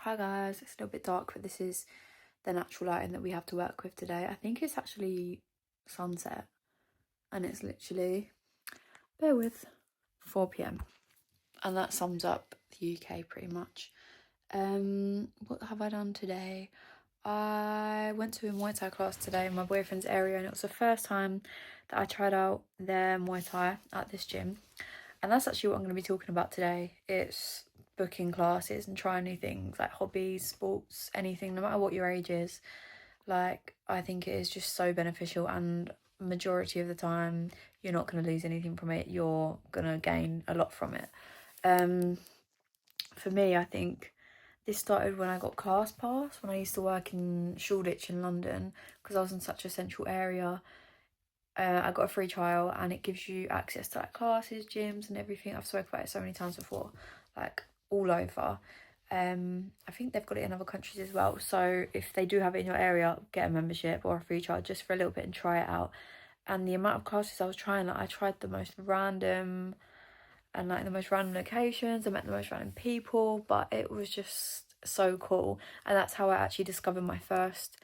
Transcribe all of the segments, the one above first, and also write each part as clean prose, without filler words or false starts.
Hi guys, it's a little bit dark, but this is the natural lighting that we have to work with today. I think it's actually sunset and it's literally, bear with, 4 p.m. and that sums up the UK pretty much. What have I done today? I went to a Muay Thai class today in my boyfriend's area, and it was the first time that I tried out their Muay Thai at this gym. And that's actually what I'm going to be talking about today. It's booking classes and trying new things like hobbies, sports, anything, no matter what your age is. Like, I think it is just so beneficial, and majority of the time you're not going to lose anything from it. You're going to gain a lot from it. For me, I think this started when I got class pass, when I used to work in Shoreditch in London, because I was in such a central area. I got a free trial and it gives you access to like classes, gyms and everything. I've spoken about it so many times before, like all over. I think they've got it in other countries as well. So if they do have it in your area, get a membership or a free trial just for a little bit and try it out. And the amount of classes I was trying, like I tried the most random and like the most random locations. I met the most random people, but it was just so cool. And that's how I actually discovered my first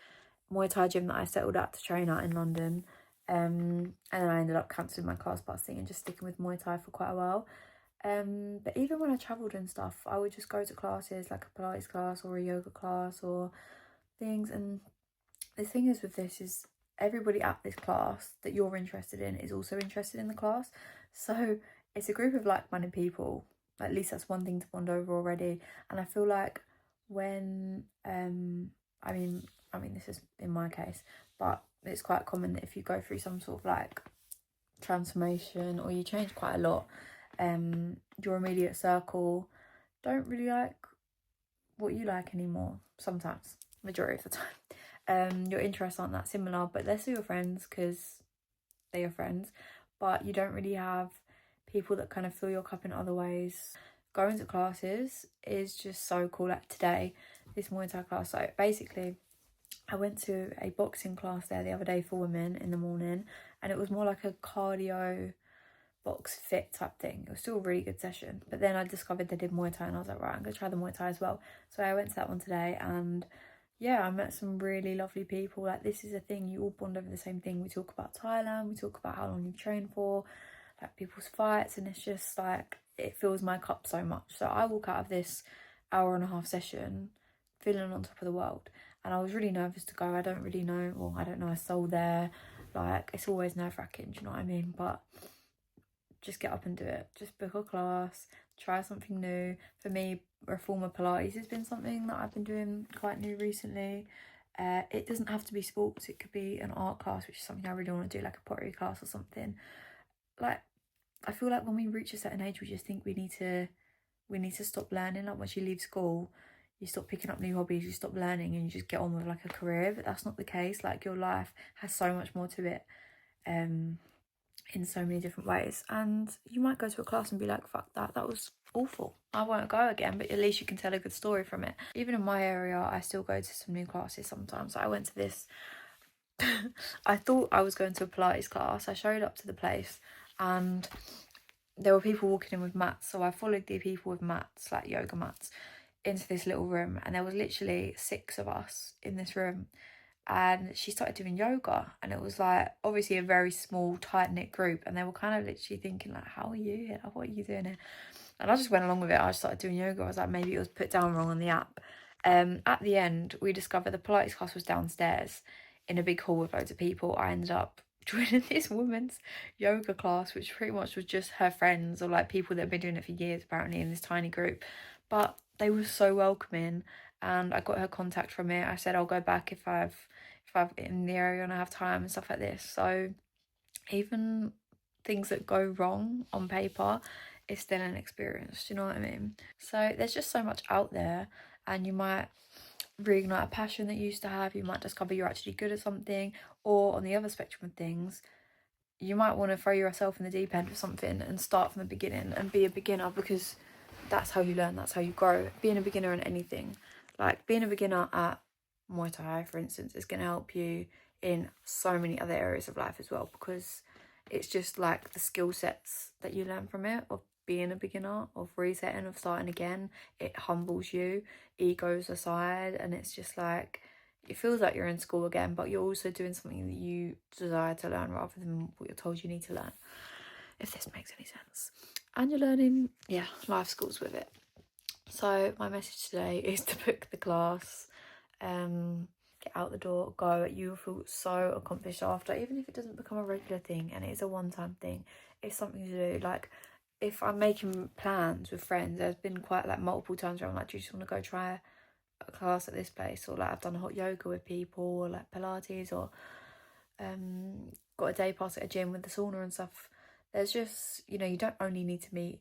Muay Thai gym that I settled at to train at in London. And then I ended up cancelling my class pass thing and just sticking with Muay Thai for quite a while. But even when I travelled and stuff, I would just go to classes like a Pilates class or a yoga class or things. And the thing is with this is everybody at this class that you're interested in is also interested in the class. So it's a group of like-minded people. At least that's one thing to bond over already. And I feel like when, I mean, this is in my case, but it's quite common that if you go through some sort of like transformation or you change quite a lot, your immediate circle don't really like what you like anymore. Sometimes, majority of the time. Your interests aren't that similar, but they're still your friends because they're your friends. But you don't really have people that kind of fill your cup in other ways. Going to classes is just so cool. Like today, this Muay Thai class, so basically I went to a boxing class there the other day for women in the morning, and it was more like a cardio box fit type thing. It was still a really good session, but then I discovered they did Muay Thai and I was like, right, I'm gonna try the Muay Thai as well. So I went to that one today, and yeah, I met some really lovely people. Like, this is a thing, you all bond over the same thing. We talk about Thailand, we talk about how long you've trained for, like people's fights, and it's just like, it fills my cup so much. So I walk out of this hour-and-a-half session feeling on top of the world. And I was really nervous to go. I don't know a soul there. Like, it's always nerve-wracking, do you know what I mean? But just get up and do it. Just book a class, try something new. For me, reformer Pilates has been something that I've been doing quite new recently. It doesn't have to be sports. It could be an art class, which is something I really want to do, like a pottery class or something. Like, I feel like when we reach a certain age, we just think we need to stop learning. Like, once you leave school, you stop picking up new hobbies, you stop learning, and you just get on with like a career. But that's not the case. Like, your life has so much more to it, in so many different ways. And you might go to a class and be like, fuck that was awful, I won't go again, but at least you can tell a good story from it. Even in my area, I still go to some new classes sometimes. I went to this I thought I was going to a Pilates class. I showed up to the place and there were people walking in with mats, so I followed the people with mats, like yoga mats, into this little room, and there was literally 6 of us in this room, and she started doing yoga, and it was like obviously a very small tight-knit group, and they were kind of literally thinking like, how are you here, like, what are you doing here? And I just went along with it. I just started doing yoga. I was like, maybe it was put down wrong on the app. At the end, we discovered the Pilates class was downstairs in a big hall with loads of people. I ended up joining this woman's yoga class, which pretty much was just her friends or like people that have been doing it for years, apparently, in this tiny group. But they were so welcoming, and I got her contact from it. I said I'll go back if I've in the area and I have time and stuff like this. So even things that go wrong on paper, it's still an experience, do you know what I mean? So there's just so much out there, and you might reignite a passion that you used to have. You might discover you're actually good at something, or on the other spectrum of things, you might want to throw yourself in the deep end of something and start from the beginning and be a beginner, because that's how you learn, that's how you grow. Being a beginner in anything, like being a beginner at Muay Thai, for instance, is going to help you in so many other areas of life as well, because it's just like the skill sets that you learn from it, or being a beginner, of resetting, of starting again. It humbles you, egos aside, and it's just like, it feels like you're in school again, but you're also doing something that you desire to learn rather than what you're told you need to learn, if this makes any sense. And you're learning, yeah, life skills with it. So my message today is to book the class, get out the door, go. You'll feel so accomplished after, even if it doesn't become a regular thing and it's a one-time thing. It's something to do. Like, if I'm making plans with friends, there's been quite like multiple times where I'm like, do you just want to go try a class at this place? Or like, I've done hot yoga with people, or like Pilates, or got a day pass at a gym with the sauna and stuff. There's just, you know, you don't only need to meet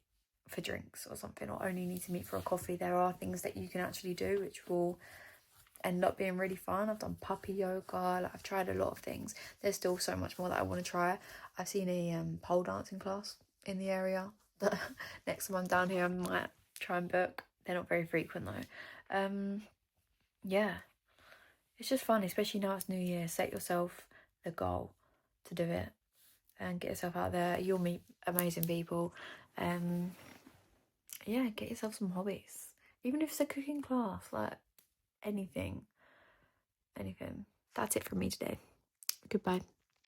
for drinks or something, or only need to meet for a coffee. There are things that you can actually do which will end up being really fun. I've done puppy yoga, like I've tried a lot of things. There's still so much more that I want to try. I've seen a pole dancing class in the area that next time I'm down here I might try and book. They're not very frequent though. Yeah, it's just fun, especially now it's New Year. Set yourself the goal to do it and get yourself out there. You'll meet amazing people. Yeah, get yourself some hobbies, even if it's a cooking class, like anything. That's it from me today. Goodbye.